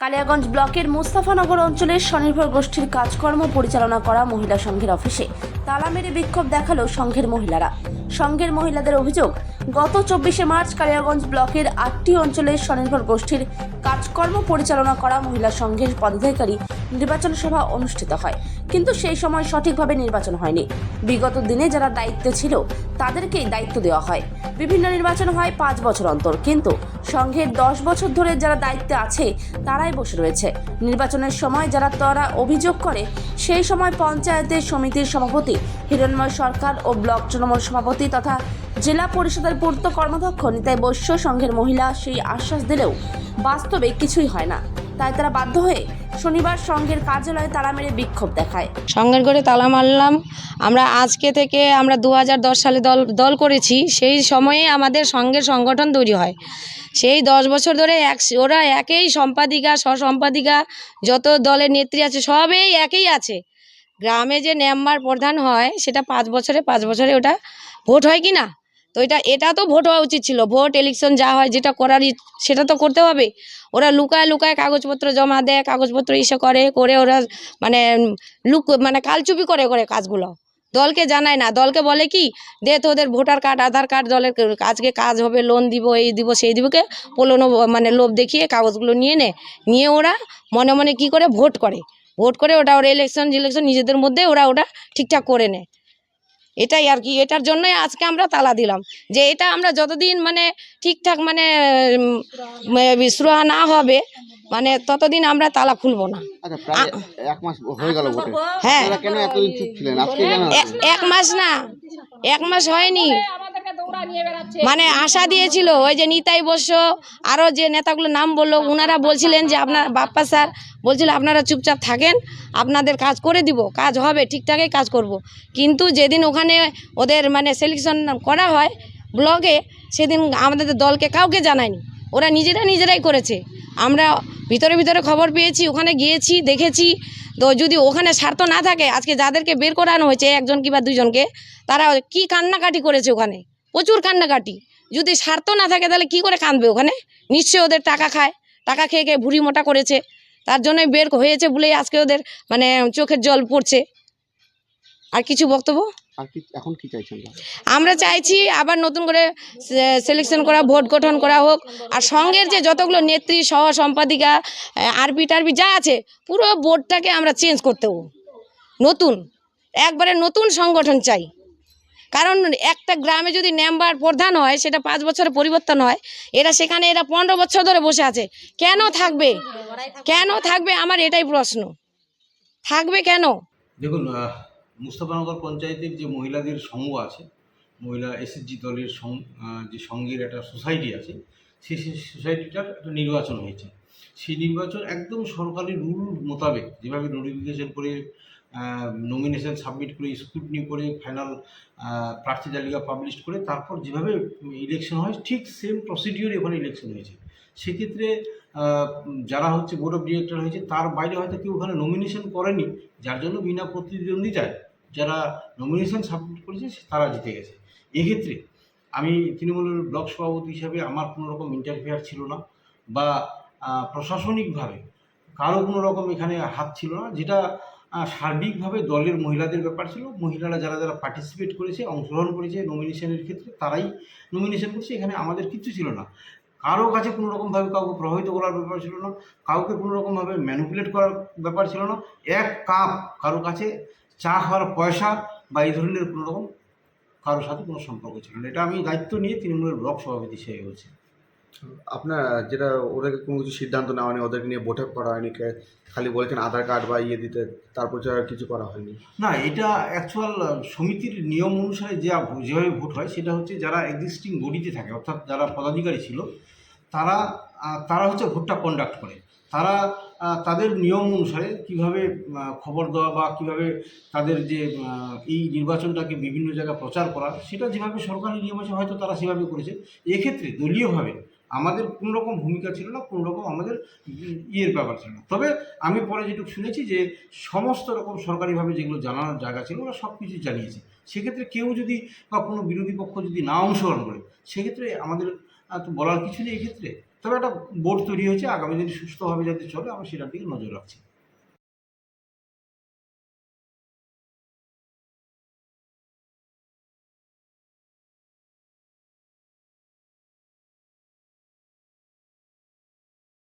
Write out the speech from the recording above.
কালিয়াগঞ্জ ব্লকের মুস্তাফানগর অঞ্চলের স্বনির্ভর গোষ্ঠীর কাজকর্ম পরিচালনা করা মহিলা সংঘের অফিসে তালা মেরে বিক্ষোভ দেখালো সংঘের মহিলারা। সংঘের মহিলাদের অভিযোগ, গত 24শে মার্চ কালিয়াগঞ্জ ব্লকের 8টি অঞ্চলের স্বনির্ভর গোষ্ঠীর কাজকর্ম পরিচালনা করা মহিলা সংঘের পদাধিকারী নির্বাচন সভা অনুষ্ঠিত হয়, কিন্তু সেই সময় সঠিকভাবে নির্বাচন হয়নি। বিগত দিনে যারা দায়িত্বে ছিল তাদেরকেই দায়িত্ব দেওয়া হয়। বিভিন্ন নির্বাচন হয় 5 বছর অন্তর, কিন্তু সংঘের 10 বছর ধরে যারা দায়িত্বে আছে তারাই বসে রয়েছে। নির্বাচনের সময় তারা অভিযোগ করে, সেই সময় পঞ্চায়েতের সমিতির সভাপতি হিরণময় সরকার ও ব্লক তৃণমূল সভাপতি তথা জেলা পরিষদের পূর্ত কর্মাধ্যক্ষ নিতাই বৈশ্য সংঘের মহিলা সেই আশ্বাস দিলেও বাস্তবে কিছুই হয় না। তাই তারা বাধ্য হয়ে শনিবার সংঘের কার্যালয়ে তালা মেরে বিক্ষোভ দেখায়। সংঘের করে তালা মারলাম। আমরা আজকে থেকে 2010 সালে দল করেছি, সেই সময়ে আমাদের সংঘের সংগঠন তৈরি হয়। সেই 10 বছর ধরে ওরা একই সম্পাদিকা সহসম্পাদিকা যত দলের নেত্রী আছে সবই একই আছে। গ্রামে যে মেম্বার প্রধান হয় সেটা 5 বছরে ওটা ভোট হয় কি না, তো এটা তো ভোট হওয়া উচিত ছিল। ভোট ইলেকশন যা হয় যেটা করার সেটা তো করতে হবে। ওরা লুকায় কাগজপত্র জমা দেয়, কাগজপত্র ইসে করে ওরা মানে কালচুপি করে কাজগুলো দলকে জানায় না। দলকে বলে কি, দে তোদের ভোটার কার্ড আধার কার্ড, দলের আজকে কাজ হবে, লোন দিব, এই দিব সেই দিবকে পোলোনো মানে লোভ দেখিয়ে কাগজগুলো নিয়ে ওরা মনে মনে কি করে ভোট করে ওটা ইলেকশন নিজেদের মধ্যে ওটা ঠিকঠাক করে নেয়। এটাই আর কি। এটার জন্যই আজকে আমরা তালা দিলাম, যে এটা আমরা যতদিন মানে ঠিকঠাক মানে বিশ্রোহা না হবে মানে ততদিন আমরা তালা খুলবো না। এক মাস হয়ে গেল ভোটে। হ্যাঁ, কেন এতদিন চুপ ছিলেন? আজকে কেন? এক মাস না, 1 মাস হয়নি। মানে আশা দিয়েছিল ওই যে নিতাই বৈশ্য আরও যে নেতাগুলো নাম বললো, ওনারা বলছিলেন যে আপনার বাপ্পা স্যার বলছিল আপনারা চুপচাপ থাকেন, আপনাদের কাজ করে দিব, কাজ হবে, ঠিকঠাকই কাজ করব। কিন্তু যেদিন ওখানে ওদের মানে সিলেকশন করা হয় ব্লকে, সেদিন আমাদের দলকে কাউকে জানায়নি, ওরা নিজেরাই করেছে। আমরা ভিতরে খবর পেয়েছি, ওখানে গিয়েছি, দেখেছি। তো যদি ওখানে স্বার্থ না থাকে, আজকে যাদেরকে বের করানো হয়েছে 1জন কিংবা 2জনকে, তারা কি কান্নাকাটি করেছে ওখানে, প্রচুর কান্নাকাটি। যদি স্বার্থ না থাকে তাহলে কি করে কাঁদবে ওখানে? নিশ্চয়ই ওদের টাকা খেয়ে ভুঁড়ি মোটা করেছে, তার জন্যই বের হয়েছে বলেই আজকে ওদের মানে চোখের জল পড়ছে। আর কিছু বক্তব্য? এখন কি চাইছেন? আমরা চাইছি আবার নতুন করে সিলেকশন করা, ভোট গঠন করা হোক। আর সঙ্গের যে যতগুলো নেত্রী সহ সম্পাদিকা আরবি যা আছে, পুরো বোর্ডটাকে আমরা চেঞ্জ করতে হবে। একবারে নতুন সংগঠন চাই। কারণ একটা গ্রামে যদি মেম্বার প্রধান হয় সেটা 5 বছরে পরিবর্তন হয়, এরা 15 বছর ধরে বসে আছে। কেন থাকবে আমার এটাই প্রশ্ন, থাকবে কেন? দেখুন, মুস্তাফানগর পঞ্চায়েতের যে মহিলাদের সংঘ আছে, মহিলা এসএসজি দলের যে সংঘের একটা সোসাইটি আছে, সেই সোসাইটিটার একটা নির্বাচন হয়েছে। সেই নির্বাচন একদম সরকারি রুল মোতাবেক, যেভাবে নোটিফিকেশন করে নমিনেশন সাবমিট করে স্ক্রুটনি করে ফাইনাল প্রার্থী তালিকা পাবলিশ করে তারপর যেভাবে ইলেকশন হয়, ঠিক সেম প্রসিডিওর এখানে ইলেকশন হয়েছে। সেক্ষেত্রে যারা বোর্ড অফ ডিরেক্টর হয়েছে তার বাইরে হয়তো কেউ ওখানে নমিনেশন করেনি, যার জন্য বিনা প্রতিদ্বন্দ্বিতায় যারা নমিনেশন সাবমিট করেছে তারা জিতে গেছে। এক্ষেত্রে আমি তৃণমূলের ব্লক সভাপতি হিসাবে আমার কোনো রকম ইন্টারফেয়ার ছিল না, বা প্রশাসনিকভাবে কারো কোনো রকম এখানে হাত ছিল না। যেটা সার্বিকভাবে দলের মহিলাদের ব্যাপার ছিল। মহিলারা যারা পার্টিসিপেট করেছে, অংশগ্রহণ করেছে নমিনেশনের ক্ষেত্রে, তারাই নমিনেশন করছে। এখানে আমাদের কিচ্ছু ছিল না। কারো কাছে কোনো রকমভাবে কাউকে প্রভাবিত করার ব্যাপার ছিল না, কাউকে কোনো রকমভাবে ম্যানিপুলেট করার ব্যাপার ছিল না। এক কাপ কারো কাছে চা খাওয়ার পয়সা বা এই ধরনের কোনো রকম কারোর সাথে কোনো সম্পর্ক ছিল না। এটা আমি দায়িত্ব নিয়ে তৃণমূলের ব্লক সভাপতি হিসেবে বলছি। আপনার যেটা ওদেরকে কোনো কিছু সিদ্ধান্ত নেওয়া হয়নি, ওদেরকে নিয়ে বৈঠক করা হয়নি, খালি বলেছেন আধার কার্ড বা দিতে, তারপর আর কিছু করা হয়নি? না, এটা অ্যাকচুয়াল সমিতির নিয়ম অনুসারে যেভাবে ভোট হয় সেটা যারা এক্সিস্টিং বডিতে থাকে, অর্থাৎ যারা পদাধিকারী ছিল, তারা ভোটটা কন্ডাক্ট করে। তারা তাদের নিয়ম অনুসারে কীভাবে খবর দেওয়া বা কীভাবে তাদের যে এই নির্বাচনটাকে বিভিন্ন জায়গায় প্রচার করা, সেটা যেভাবে সরকারি নিয়ম আছে হয়তো তারা সেভাবে করেছে। এক্ষেত্রে দলীয়ভাবে আমাদের কোনো রকম ভূমিকা ছিল না, কোনো রকম আমাদের ব্যাপার ছিল না। তবে আমি পরে যেটুকু শুনেছি যে সমস্ত রকম সরকারিভাবে যেগুলো জানানোর জায়গা ছিল ওরা সব কিছু জানিয়েছে। সেক্ষেত্রে কেউ যদি বা কোনো বিরোধী পক্ষ যদি না অংশগ্রহণ করে, সেক্ষেত্রে আমাদের তো বলার কিছু নেই। এক্ষেত্রে তবে একটা বোর্ড তৈরি হয়েছে, আগামী দিনে সুস্থভাবে যাতে চলে আমরা সেটার দিকে নজর রাখছি।